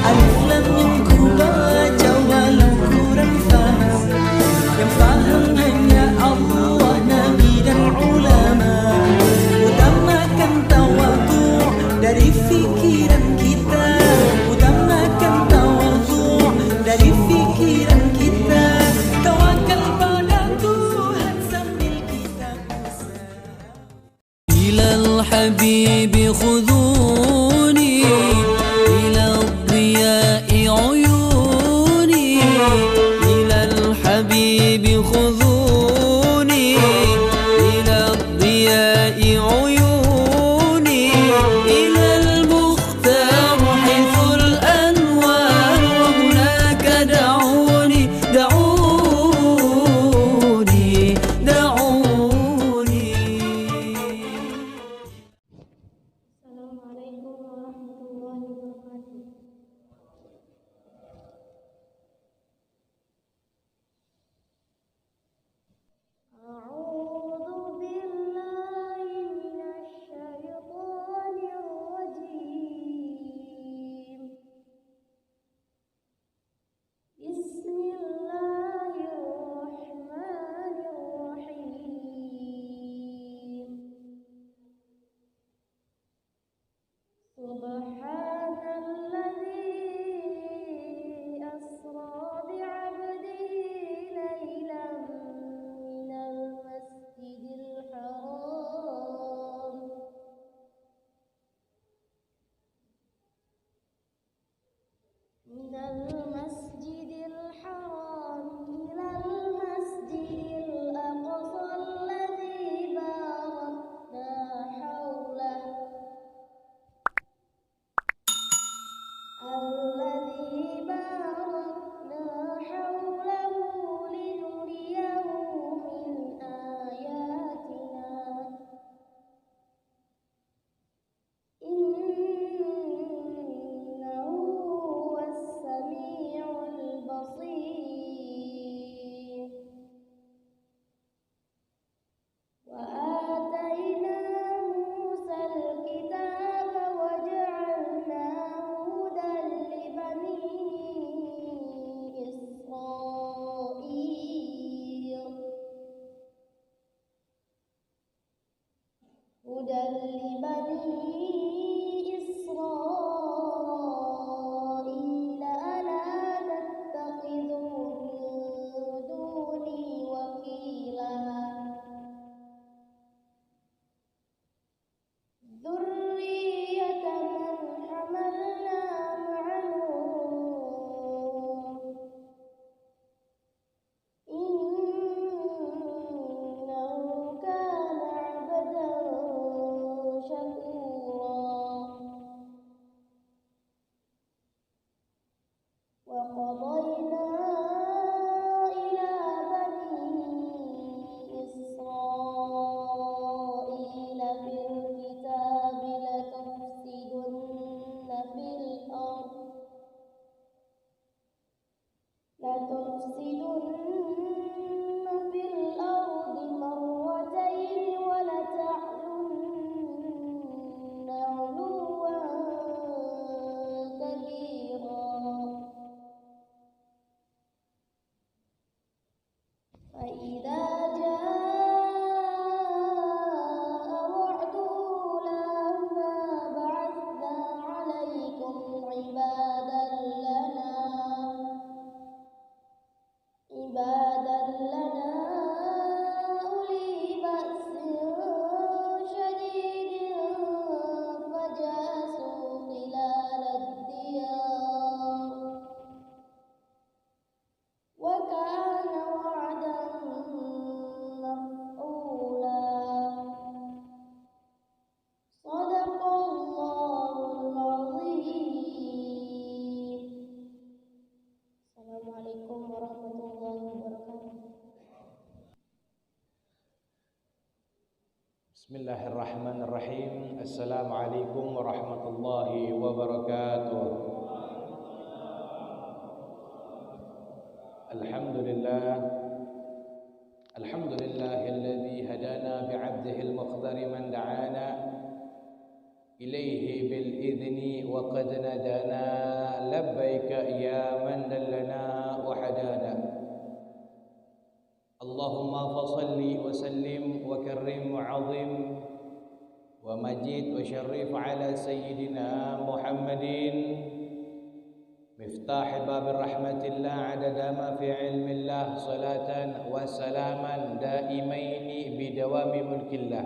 Alif lam yang ku baca walau kurang faham, yang faham hanya Allah, Nabi dan ulama. Utamakan tawadhu dari fikiran kita, utamakan tawadhu dari fikiran kita. Tawakal pada Tuhan sambil kita berusaha. Ilal habibi khuduni, ilal diya'i uyuni, ilal habibi khuduni, ilal diya'i uyuni, ilal mukhtar haythul anwar, wa hunaka da'uni, da'uni, da'uni. Assalamualaikum warahmatullahi wabarakatuh. A'udzu billahi minasy syaithanir rajim. Bismillahirrahmanirrahim. Subhanalladzi asra bi'abdihi laylan minal masjidil haram ilal masjidil aqsa alladzi barakna hawlahu linuriyahu min ayatina innahu huwas sami'ul basir. Wa atayna Musal kitaba wa ja'alnahu hudan li bani Israil, hudan li bani Israil alla tattakhidhu min duni wakila. Dzurriyyata man hamalna ma'a Nuh, innahu kana 'abdan syakura. Wa qadayna ila bani Israila fil kitabi latufsidunna fil ardi marratayn wa lata'lunna 'uluwan kabira. فإذا جاء وعد أولاهما بعثنا عليكم عبادا لنا أولي بأس شديد فجاسوا خلال الديار وكان وعدا مفعولا. صدق الله العظيم. Assalamualaikum warahmatullahi wabarakatuh. Bismillahirrahmanirrahim. Assalamualaikum warahmatullahi wabarakatuh. Alhamdulillahilladzi hadana bi'abdihil mukhtar man da'ana ilaihi bil idzni wa qad nadana ومجيد وشرف على سيدنا محمد مفتاح باب رحمة الله عدد ما في علم الله صلاة وسلاما دائمين بدوام ملك الله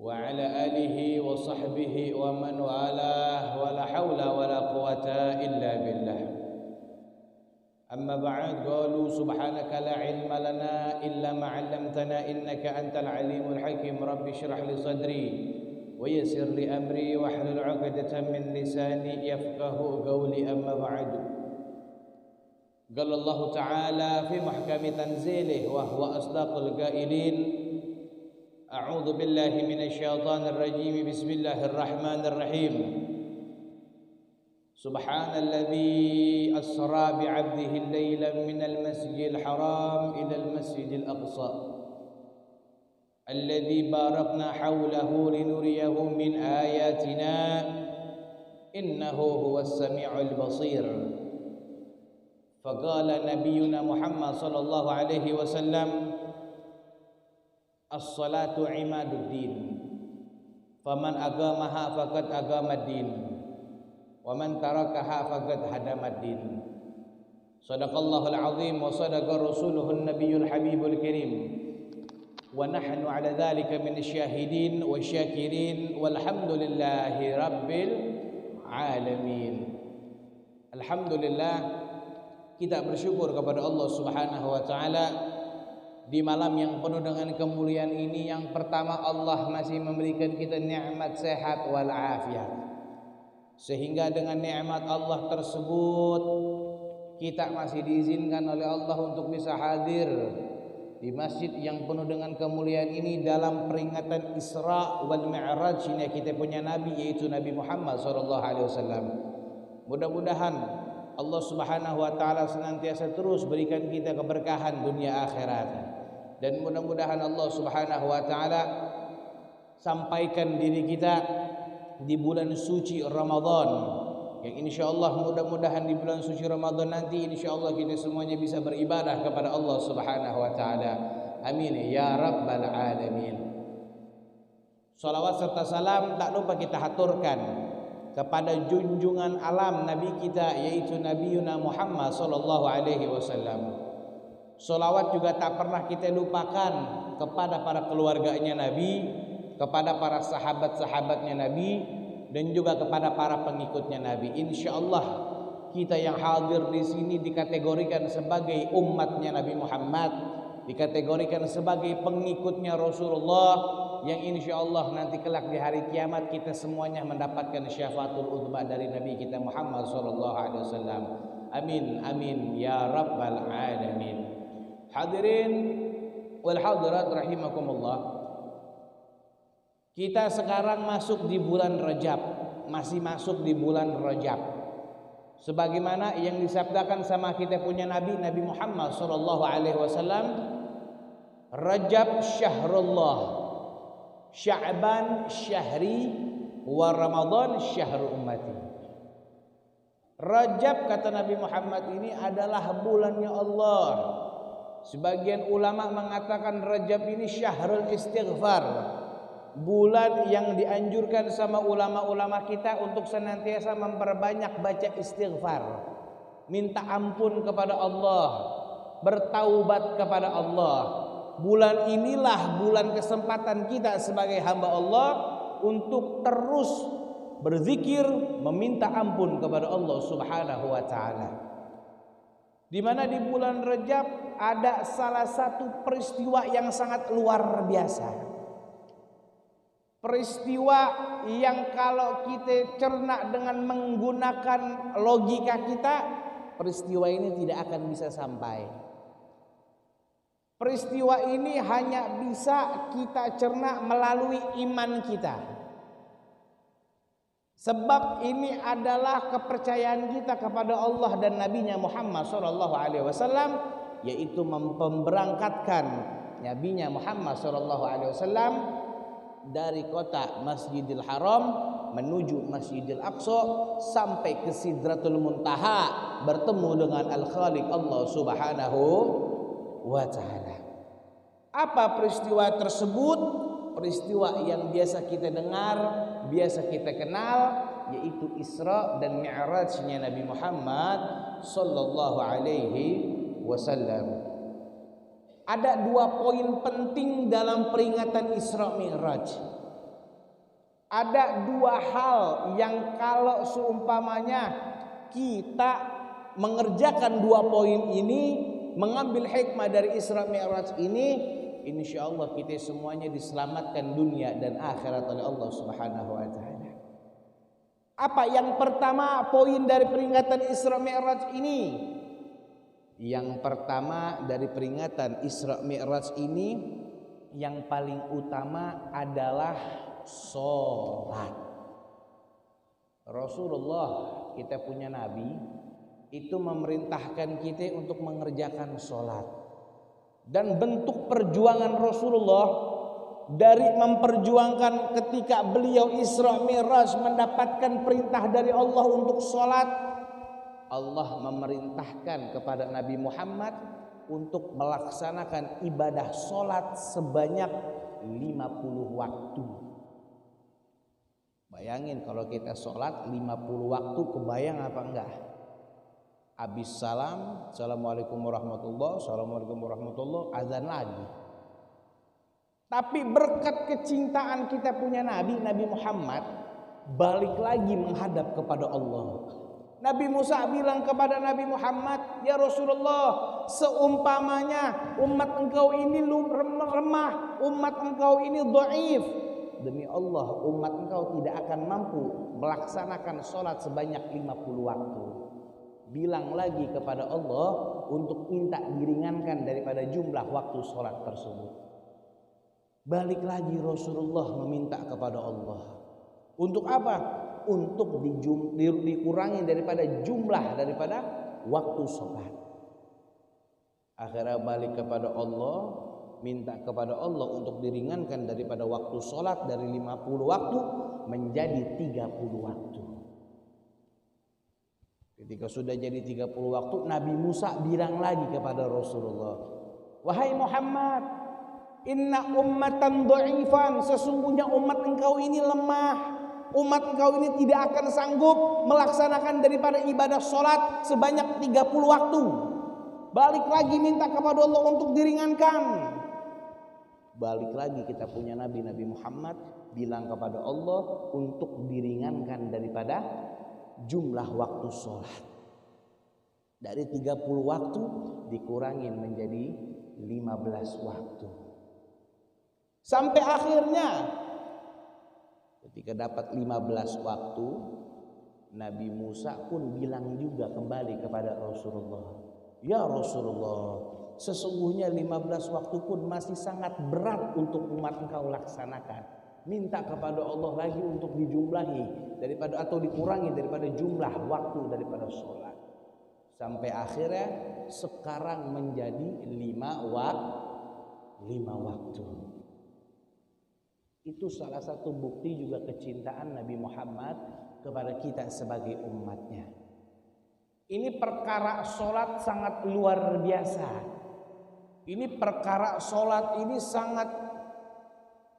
وعلى آله وصحبه ومن والاه ولا حول ولا قوة إلا بالله. أما بعد قالوا سبحانك لا علم لنا إلا ما علمتنا إنك أنت العليم الحكيم. رب اشرح لي صدري ويسر لي أمري واحلل عقدة من لساني يفقه قولي. أما بعد قال الله تعالى في محكم تنزيله وهو أصدق القائلين أعوذ بالله من الشيطان الرجيم بسم الله الرحمن الرحيم سبحان الذي أسرى بعبده الليلا من المسجد الحرام إلى المسجد الأقصى الذي باركنا حوله لنريه من آياتنا إنه هو السميع البصير. فقال نبينا محمد صلى الله عليه وسلم الصلاة عماد الدين فمن أقامها فقد أقام الدين ومن تركها فقد هدم الدين. صدق الله العظيم وصدق رسوله النبي الحبيب الكريم ونحن على ذلك من الشاهدين والشاكرين والحمد لله رب العالمين. Alhamdulillah, kita bersyukur kepada Allah Subhanahu wa taala di malam yang penuh dengan kemuliaan ini. Yang pertama, Allah masih memberikan kita nikmat sehat wal afiat, sehingga dengan nikmat Allah tersebut kita masih diizinkan oleh Allah untuk bisa hadir di masjid yang penuh dengan kemuliaan ini dalam peringatan Isra wal Mi'raj ini kita punya Nabi, yaitu Nabi Muhammad SAW. Mudah-mudahan Allah Subhanahu wa taala senantiasa terus berikan kita keberkahan dunia akhirat, dan mudah-mudahan Allah Subhanahu wa taala sampaikan diri kita di bulan suci Ramadan, yang insyaallah mudah-mudahan di bulan suci Ramadan nanti insyaallah kita semuanya bisa beribadah kepada Allah Subhanahu wa taala. Amin ya rabbal alamin. Salawat serta salam tak lupa kita haturkan kepada junjungan alam Nabi kita, yaitu Nabiuna Muhammad sallallahu alaihi wasallam. Salawat juga tak pernah kita lupakan kepada para keluarganya Nabi, kepada para sahabat-sahabatnya Nabi, dan juga kepada para pengikutnya Nabi. Insyaallah kita yang hadir di sini dikategorikan sebagai umatnya Nabi Muhammad, dikategorikan sebagai pengikutnya Rasulullah, yang insyaallah nanti kelak di hari kiamat kita semuanya mendapatkan syafaatul uzma dari Nabi kita Muhammad sallallahu alaihi wasallam. Amin amin ya rabbal alamin. Hadirin wal hadirat rahimakumullah. Kita sekarang masuk di bulan Rajab, masih masuk di bulan Rajab. Sebagaimana yang disabdakan sama kita punya Nabi Muhammad sallallahu alaihi wasallam, Rajab syahrullah, Sya'ban syahri, wa Ramadan syahrul ummati. Rajab kata Nabi Muhammad ini adalah bulannya Allah. Sebagian ulama mengatakan Rajab ini syahrul istighfar, bulan yang dianjurkan sama ulama-ulama kita untuk senantiasa memperbanyak baca istighfar, minta ampun kepada Allah, bertaubat kepada Allah. Bulan inilah bulan kesempatan kita sebagai hamba Allah untuk terus berzikir, meminta ampun kepada Allah Subhanahu wa taala. Di mana di bulan Rajab ada salah satu peristiwa yang sangat luar biasa. Peristiwa yang kalau kita cerna dengan menggunakan logika kita, peristiwa ini tidak akan bisa sampai. Peristiwa ini hanya bisa kita cerna melalui iman kita. Sebab ini adalah kepercayaan kita kepada Allah dan Nabi-Nya Muhammad sallallahu alaihi wasallam, yaitu memberangkatkan Nabi-Nya Muhammad sallallahu alaihi wasallam dari kota Masjidil Haram menuju Masjidil Aqsa sampai ke Sidratul Muntaha bertemu dengan Al-Khaliq Allah Subhanahu wa taala. Apa peristiwa tersebut? peristiwa yang biasa kita dengar, biasa kita kenal, yaitu Isra dan Mi'rajnya Nabi Muhammad sallallahu alaihi wasallam. Ada 2 poin penting dalam peringatan Isra Mi'raj. Ada 2 hal yang kalau seumpamanya kita mengerjakan 2 poin ini, mengambil hikmah dari Isra Mi'raj ini, insya Allah kita semuanya diselamatkan dunia dan akhirat oleh Allah Subhanahu wa taala. Apa yang pertama poin dari peringatan Isra Mi'raj ini? Yang pertama dari peringatan Isra Mi'raj ini, yang paling utama adalah sholat. Rasulullah, kita punya Nabi, itu memerintahkan kita untuk mengerjakan sholat. Dan bentuk perjuangan Rasulullah dari memperjuangkan ketika beliau Isra Mi'raj mendapatkan perintah dari Allah untuk sholat, Allah memerintahkan kepada Nabi Muhammad untuk melaksanakan ibadah sholat sebanyak 50 waktu. Bayangin kalau kita sholat 50 waktu, kebayang apa enggak? Habis salam, assalamualaikum warahmatullahi, assalamualaikum warahmatullahi, azan lagi. Tapi berkat kecintaan kita punya Nabi Muhammad, balik lagi menghadap kepada Allah. Nabi Musa bilang kepada Nabi Muhammad, ya Rasulullah, seumpamanya umat engkau ini lemah, umat engkau ini dhaif, demi Allah umat engkau tidak akan mampu melaksanakan sholat sebanyak 50 waktu. Bilang lagi kepada Allah untuk minta diringankan daripada jumlah waktu sholat tersebut. Balik lagi Rasulullah meminta kepada Allah. Untuk apa? Untuk dikurangi daripada jumlah daripada waktu sholat. Akhirnya balik kepada Allah, minta kepada Allah untuk diringankan daripada waktu sholat dari 50 waktu menjadi 30 waktu. Ketika sudah jadi 30 waktu, Nabi Musa bilang lagi kepada Rasulullah, wahai Muhammad, inna ummatan dha'ifan, sesungguhnya umat engkau ini lemah. Umat engkau ini tidak akan sanggup melaksanakan daripada ibadah sholat sebanyak 30 waktu. Balik lagi minta kepada Allah untuk diringankan. Balik lagi kita punya Nabi Muhammad bilang kepada Allah untuk diringankan daripada jumlah waktu sholat. Dari 30 waktu dikurangin menjadi 15 waktu. Sampai akhirnya ketika dapat 15 waktu, Nabi Musa pun bilang juga kembali kepada Rasulullah, ya Rasulullah, sesungguhnya 15 waktu pun masih sangat berat untuk umat engkau laksanakan. Minta kepada Allah lagi untuk dijumlahi daripada atau dikurangi daripada jumlah waktu daripada sholat. Sampai akhirnya sekarang menjadi 5 waktu. Itu salah satu bukti juga kecintaan Nabi Muhammad kepada kita sebagai umatnya. Ini perkara sholat sangat luar biasa. Ini perkara sholat ini sangat,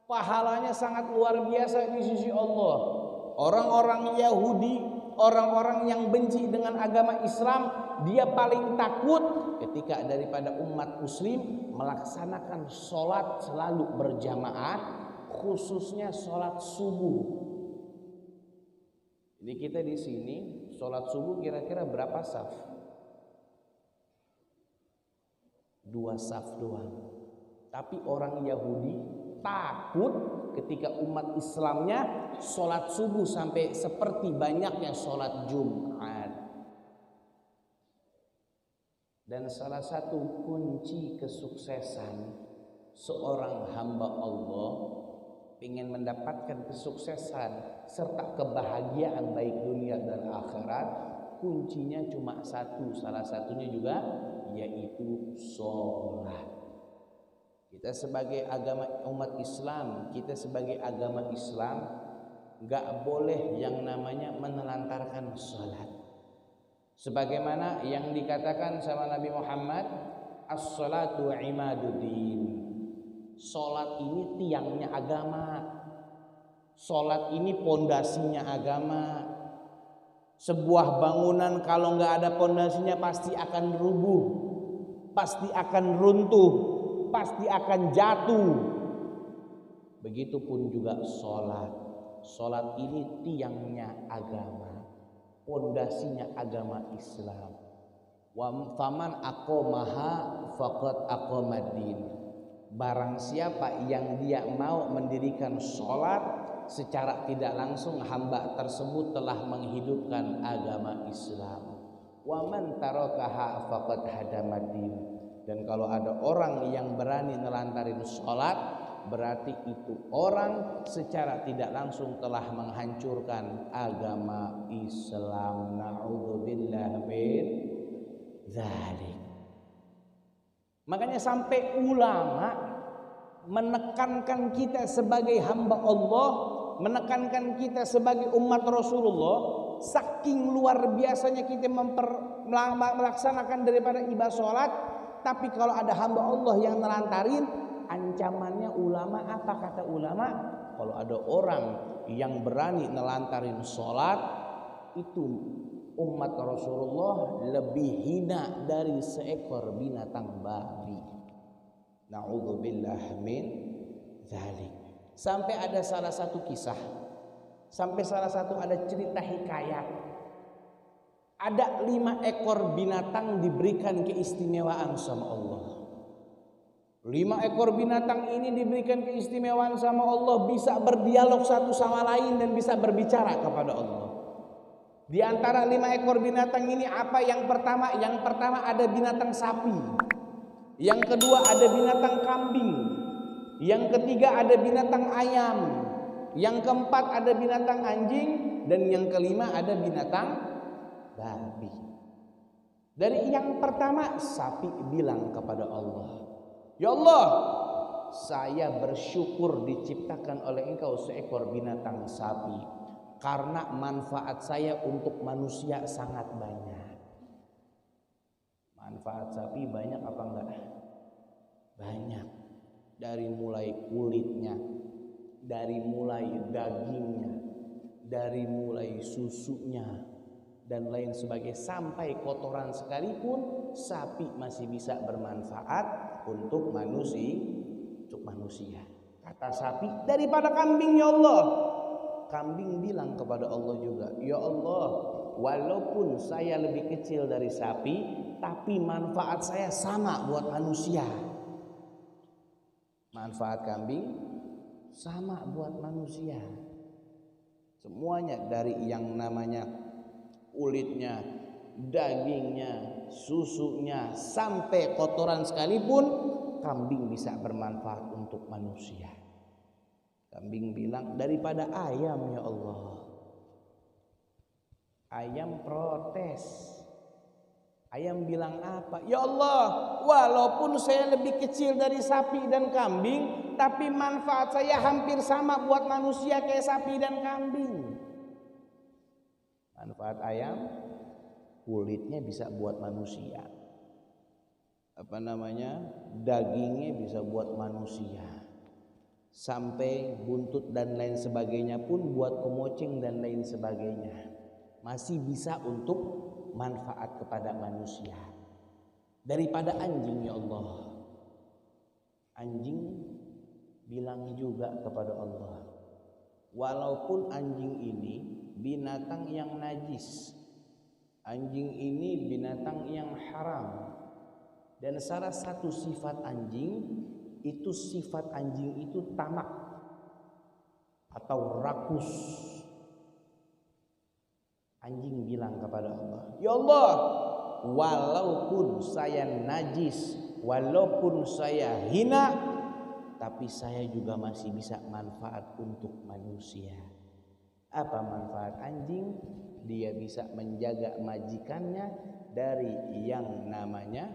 pahalanya sangat luar biasa di sisi Allah. Orang-orang Yahudi, orang-orang yang benci dengan agama Islam, dia paling takut ketika daripada umat muslim melaksanakan sholat selalu berjamaah, khususnya sholat subuh. Jadi kita di sini sholat subuh kira-kira berapa saf? 2 saf doang. Tapi orang Yahudi takut ketika umat Islamnya sholat subuh sampai seperti banyaknya sholat Jumat. Dan salah satu kunci kesuksesan seorang hamba Allah ingin mendapatkan kesuksesan serta kebahagiaan baik dunia dan akhirat, kuncinya cuma satu, salah satunya juga yaitu sholat. Kita sebagai agama umat Islam, kita sebagai agama Islam gak boleh yang namanya menelantarkan sholat. Sebagaimana yang dikatakan sama Nabi Muhammad, as-salatu imaduddin. Sholat ini tiangnya agama. Sholat ini pondasinya agama. Sebuah bangunan kalau nggak ada pondasinya pasti akan rubuh, pasti akan runtuh, pasti akan jatuh. Begitupun juga sholat. Sholat ini tiangnya agama, pondasinya agama Islam. Wa faman aqamaha faqad aqamaddin. Barang siapa yang dia mau mendirikan sholat, secara tidak langsung hamba tersebut telah menghidupkan agama Islam. Wa man tarakaha faqad hadamaddin. Dan kalau ada orang yang berani nelantarin sholat, berarti itu orang secara tidak langsung telah menghancurkan agama Islam. Na'udzubillah min dzalik. Makanya sampai ulama menekankan kita sebagai hamba Allah, menekankan kita sebagai umat Rasulullah, saking luar biasanya kita melaksanakan daripada ibadah sholat, tapi kalau ada hamba Allah yang nelantarin, ancamannya ulama, apa kata ulama? Kalau ada orang yang berani nelantarin sholat, itu umat Rasulullah lebih hina dari seekor binatang babi. Na'udzubillah min dzalik. Sampai ada salah satu kisah, sampai salah satu ada cerita hikayat. Ada 5 ekor binatang diberikan keistimewaan sama Allah. 5 ekor binatang ini diberikan keistimewaan sama Allah, bisa berdialog satu sama lain dan bisa berbicara kepada Allah. Di antara 5 ekor binatang ini apa yang pertama? Yang pertama ada binatang sapi. Yang kedua ada binatang kambing. Yang ketiga ada binatang ayam. Yang keempat ada binatang anjing. Dan yang kelima ada binatang babi. Dari yang pertama, sapi bilang kepada Allah, "Ya Allah, saya bersyukur diciptakan oleh Engkau seekor binatang sapi, karena manfaat saya untuk manusia sangat banyak." Manfaat sapi banyak apa enggak? Banyak. Dari mulai kulitnya, dari mulai dagingnya, dari mulai susunya dan lain sebagainya, sampai kotoran sekalipun sapi masih bisa bermanfaat untuk manusia. Kata sapi, daripada kambing ya Allah. Kambing bilang kepada Allah juga, "Ya Allah, walaupun saya lebih kecil dari sapi, tapi manfaat saya sama buat manusia." Manfaat kambing sama buat manusia. Semuanya, dari yang namanya kulitnya, dagingnya, susunya, sampai kotoran sekalipun, kambing bisa bermanfaat untuk manusia. Kambing bilang, daripada ayam ya Allah. Ayam protes. Ayam bilang apa? Ya Allah, walaupun saya lebih kecil dari sapi dan kambing, tapi manfaat saya hampir sama buat manusia kayak sapi dan kambing. Manfaat ayam, kulitnya bisa buat manusia. Dagingnya bisa buat manusia. Sampai buntut dan lain sebagainya pun buat kemoceng dan lain sebagainya. Masih bisa untuk manfaat kepada manusia. Daripada anjing ya Allah. Anjing bilang juga kepada Allah, walaupun anjing ini binatang yang najis, anjing ini binatang yang haram, dan salah satu sifat anjing itu, sifat anjing itu tamak atau rakus. Anjing bilang kepada Allah, ya Allah, walaupun saya najis, walaupun saya hina, tapi saya juga masih bisa manfaat untuk manusia. Apa manfaat anjing? Dia bisa menjaga majikannya dari yang namanya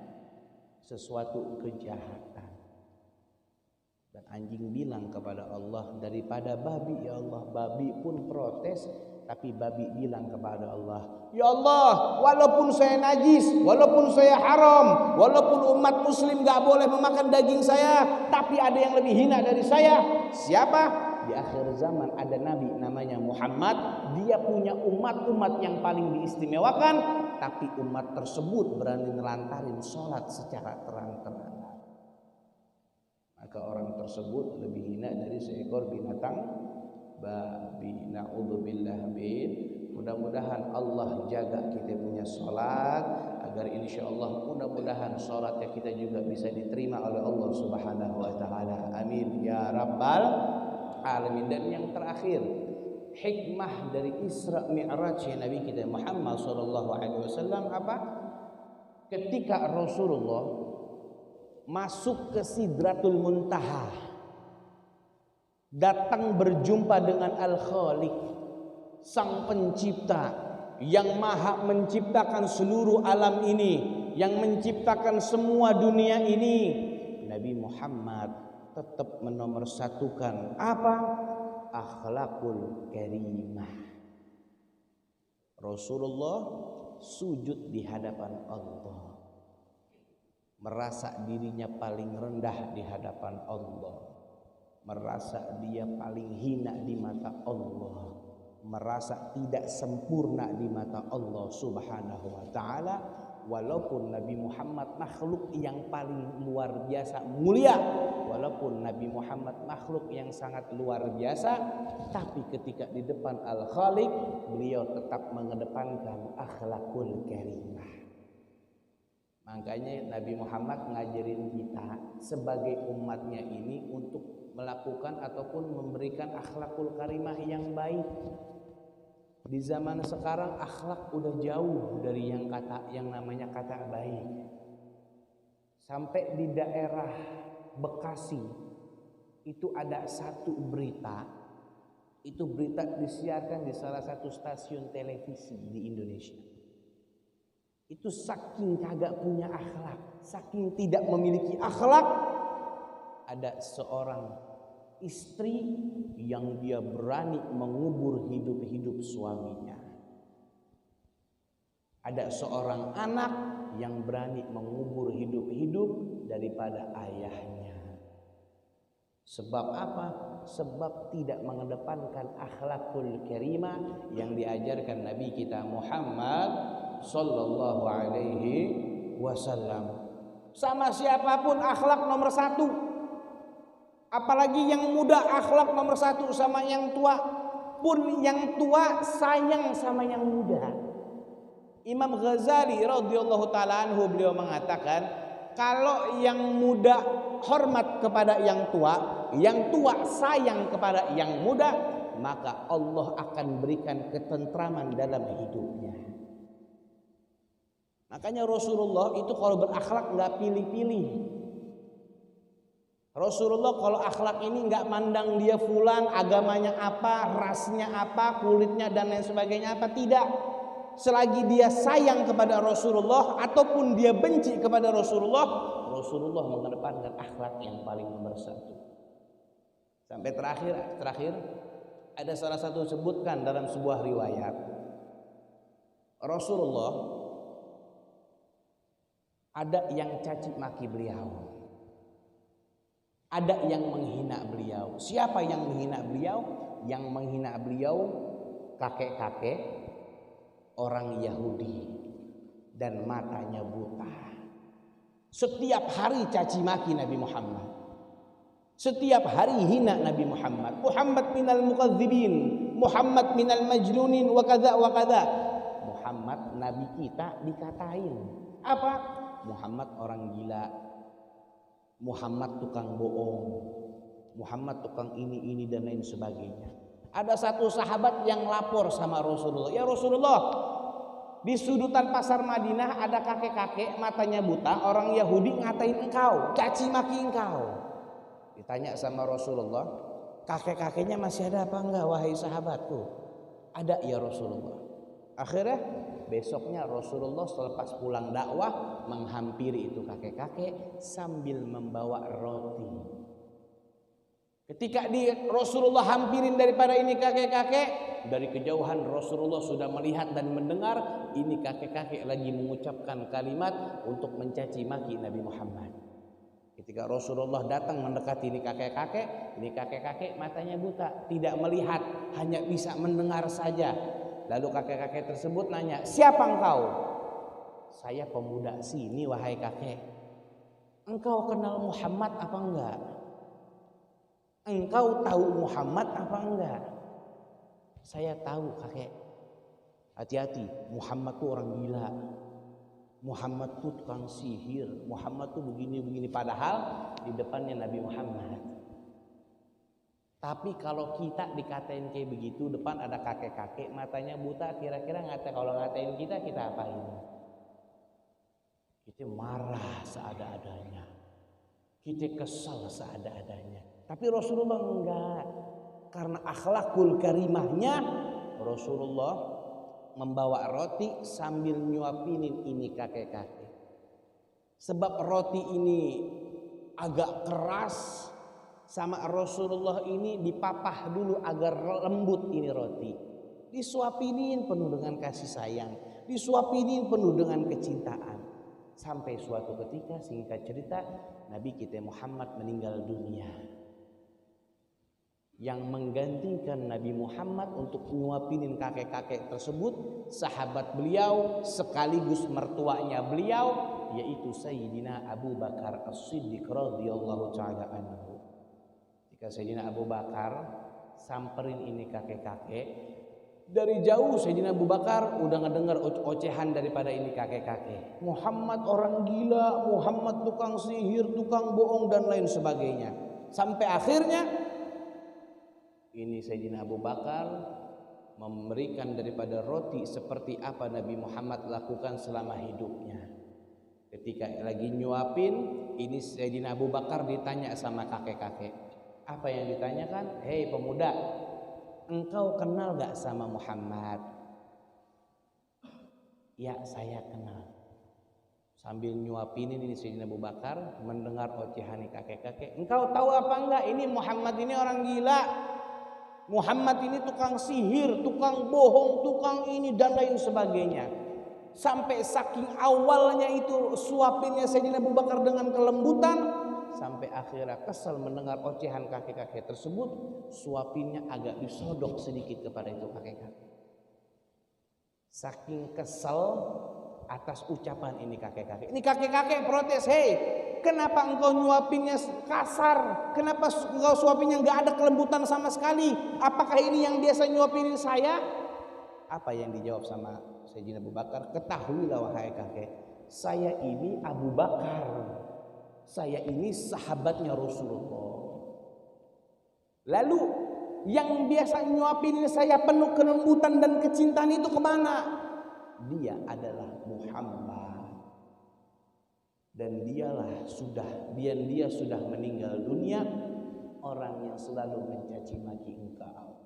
sesuatu kejahatan. Dan anjing bilang kepada Allah, daripada babi ya Allah. Babi pun protes, Tapi babi bilang kepada Allah, "Ya Allah, walaupun saya najis, walaupun saya haram, walaupun umat muslim gak boleh memakan daging saya, tapi ada yang lebih hina dari saya." Siapa? Di akhir zaman ada nabi namanya Muhammad. Dia punya umat-umat yang paling diistimewakan, tapi umat tersebut berani nelantarin sholat secara terang-terangan. Maka orang tersebut lebih hina dari seekor binatang babi. Na'udzubillah bin. Mudah-mudahan Allah jaga kita punya sholat, agar insyaallah mudah-mudahan sholatnya kita juga bisa diterima oleh Allah Subhanahu wa taala. Amin ya rabbal alamin. Dan yang terakhir, hikmah dari Isra Mi'raj Nabi kita Muhammad sallallahu alaihi wasallam apa? Ketika Rasulullah masuk ke Sidratul Muntaha, datang berjumpa dengan Al-Khaliq, Sang Pencipta yang maha menciptakan seluruh alam ini, yang menciptakan semua dunia ini, Nabi Muhammad tetap menomorsatukan apa? Akhlakul karimah. Rasulullah sujud di hadapan Allah, merasa dirinya paling rendah di hadapan Allah, merasa dia paling hina di mata Allah, merasa tidak sempurna di mata Allah Subhanahu wa taala. Walaupun Nabi Muhammad makhluk yang paling luar biasa mulia, walaupun Nabi Muhammad makhluk yang sangat luar biasa, tapi ketika di depan Al-Khaliq beliau tetap mengedepankan akhlakul karimah. Makanya Nabi Muhammad ngajarin kita sebagai umatnya ini untuk melakukan ataupun memberikan akhlakul karimah yang baik. Di zaman sekarang akhlak udah jauh dari yang namanya kata baik. Sampai di daerah Bekasi itu ada satu berita, itu berita disiarkan di salah satu stasiun televisi di Indonesia. Itu saking kagak punya akhlak, saking tidak memiliki akhlak, ada seorang istri yang dia berani mengubur hidup-hidup suaminya. Ada seorang anak yang berani mengubur hidup-hidup daripada ayahnya. Sebab apa? Sebab tidak mengedepankan akhlakul karimah yang diajarkan Nabi kita Muhammad sallallahu alaihi wasallam. Sama siapapun akhlak nomor satu. Apalagi yang muda akhlak nomor satu sama yang tua. Pun yang tua sayang sama yang muda. Imam Ghazali radhiyallahu ta'ala anhu beliau mengatakan, kalau yang muda hormat kepada yang tua sayang kepada yang muda, maka Allah akan berikan ketentraman dalam hidupnya. Makanya Rasulullah itu kalau berakhlak nggak pilih-pilih. Rasulullah kalau akhlak ini nggak mandang dia fulan, agamanya apa, rasnya apa, kulitnya dan lain sebagainya apa, tidak. Selagi dia sayang kepada Rasulullah ataupun dia benci kepada Rasulullah, Rasulullah mengedepankan akhlak yang paling nomor satu. Sampai terakhir ada salah satu sebutkan dalam sebuah riwayat, Rasulullah ada yang caci maki beliau, ada yang menghina beliau. Siapa yang menghina beliau? Yang menghina beliau kakek-kakek orang Yahudi dan matanya buta. Setiap hari caci maki Nabi Muhammad. Setiap hari hina Nabi Muhammad. Muhammad minal mukadzibin, Muhammad minal majnunin wa kadza wa kadza. Muhammad nabi kita dikatain apa? Muhammad orang gila, Muhammad tukang bohong, Muhammad tukang ini dan lain sebagainya. Ada satu sahabat yang lapor sama Rasulullah, ya Rasulullah, di sudutan pasar Madinah ada kakek-kakek matanya buta, orang Yahudi ngatain engkau, caci maki engkau. Ditanya sama Rasulullah, kakek-kakeknya masih ada apa enggak wahai sahabatku? Ada ya Rasulullah. Akhirnya besoknya Rasulullah selepas pulang dakwah menghampiri itu kakek-kakek sambil membawa roti. Ketika Rasulullah hampirin daripada ini kakek-kakek, dari kejauhan Rasulullah sudah melihat dan mendengar ini kakek-kakek lagi mengucapkan kalimat untuk mencaci maki Nabi Muhammad. Ketika Rasulullah datang mendekati ini kakek-kakek matanya buta, tidak melihat, hanya bisa mendengar saja. Lalu kakek-kakek tersebut nanya, "Siapa engkau?" "Saya pemuda sini wahai kakek." "Engkau kenal Muhammad apa enggak? Engkau tahu Muhammad apa enggak?" "Saya tahu kakek." "Hati-hati, Muhammad tuh orang gila. Muhammad tuh tukang sihir. Muhammad tuh begini-begini." Padahal di depannya Nabi Muhammad. Tapi kalau kita dikatain kayak begitu, depan ada kakek-kakek matanya buta, kira-kira kalau ngatain kita apain? Kita marah seada-adanya, kita kesal seada-adanya. Tapi Rasulullah enggak, karena akhlakul karimahnya Rasulullah membawa roti sambil nyuapinin ini kakek-kakek. Sebab roti ini agak keras, sama Rasulullah ini dipapah dulu agar lembut ini roti. Disuapinin penuh dengan kasih sayang, disuapinin penuh dengan kecintaan. Sampai suatu ketika, singkat cerita, Nabi kita Muhammad meninggal dunia. Yang menggantikan Nabi Muhammad untuk nyuapinin kakek-kakek tersebut, sahabat beliau sekaligus mertuanya beliau, yaitu Sayyidina Abu Bakar As-Siddiq radhiyallahu ta'ala anhu. Jika Sayyidina Abu Bakar samperin ini kakek-kakek, dari jauh Sayyidina Abu Bakar udah ngedengar ocehan daripada ini kakek-kakek. Muhammad orang gila, Muhammad tukang sihir, tukang bohong dan lain sebagainya. Sampai akhirnya ini Sayyidina Abu Bakar memberikan daripada roti seperti apa Nabi Muhammad lakukan selama hidupnya. Ketika lagi nyuapin, ini Sayyidina Abu Bakar ditanya sama kakek-kakek. Apa yang ditanyakan? "Hei pemuda, engkau kenal gak sama Muhammad?" "Ya, saya kenal." Sambil nyuapin ini Sayyidina Abu Bakar mendengar ocehan kakek-kakek. "Engkau tahu apa enggak? Ini Muhammad ini orang gila. Muhammad ini tukang sihir, tukang bohong, tukang ini dan lain sebagainya." Sampai saking awalnya itu suapinnya Sayyidina Abu Bakar dengan kelembutan, sampai akhirnya kesal mendengar ocehan kakek-kakek tersebut, suapinnya agak disodok sedikit kepada itu kakek-kakek. Saking kesal atas ucapan ini kakek-kakek. Ini kakek-kakek protes, "Hei, kenapa engkau nyuapinnya kasar? Kenapa engkau suapinnya nggak ada kelembutan sama sekali? Apakah ini yang biasa nyuapinin saya?" Apa yang dijawab sama Sayyidina Abu Bakar? "Ketahuilah wahai kakek, saya ini Abu Bakar. Saya ini sahabatnya Rasulullah. Lalu yang biasa nyuapin saya penuh kelembutan dan kecintaan itu kemana? Dia adalah Muhammad. Dan dia sudah meninggal dunia, orang yang selalu mencaci maki engkau."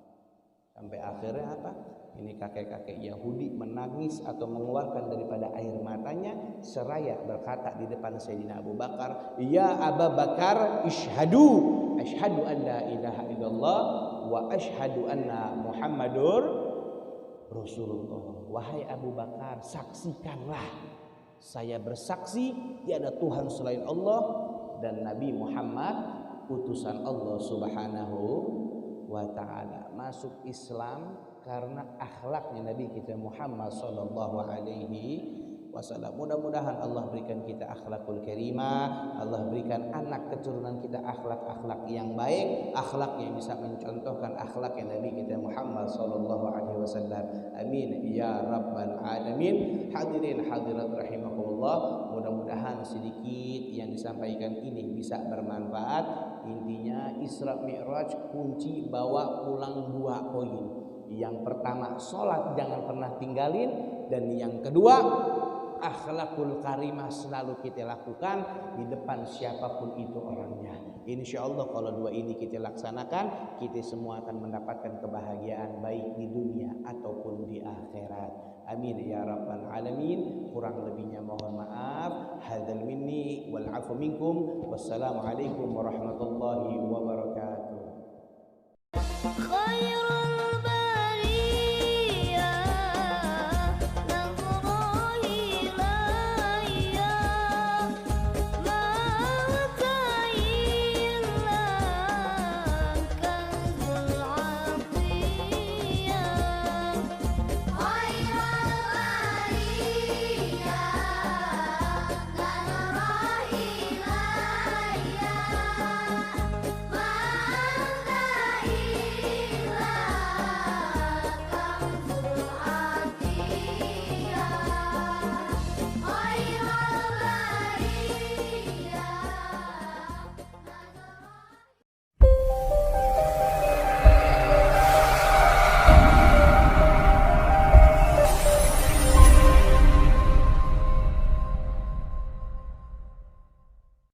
Sampai akhirnya apa? Ini kakek-kakek Yahudi menangis atau mengeluarkan daripada air matanya seraya berkata di depan Sayyidina Abu Bakar, "Ya Abu Bakar, asyhadu an la ilaha illallah wa asyhadu anna Muhammadur Rasulullah." Wahai Abu Bakar, saksikanlah, saya bersaksi tiada Tuhan selain Allah dan Nabi Muhammad utusan Allah Subhanahu wa ta'ala. Masuk Islam karena akhlaknya Nabi kita Muhammad sallallahu alaihi wasallam. Mudah-mudahan Allah berikan kita akhlakul karimah, Allah berikan anak keturunan kita akhlak-akhlak yang baik, akhlak yang bisa mencontohkan akhlaknya Nabi kita Muhammad sallallahu alaihi wasallam. Amin ya rabbal alamin. Hadirin hadirat rahimakumullah, mudah-mudahan sedikit yang disampaikan ini bisa bermanfaat. Intinya Isra Mi'raj kunci bawa pulang 2 poin. Yang pertama, sholat jangan pernah tinggalin. Dan yang kedua, akhlakul karimah selalu kita lakukan di depan siapapun itu orangnya. Insya Allah kalau 2 ini kita laksanakan, kita semua akan mendapatkan kebahagiaan baik di dunia ataupun di akhirat. Amin ya rabbal alamin. Kurang lebihnya mohon maaf. Hadzal minni wal afu minkum. Wassalamualaikum warahmatullahi wabarakatuh. خير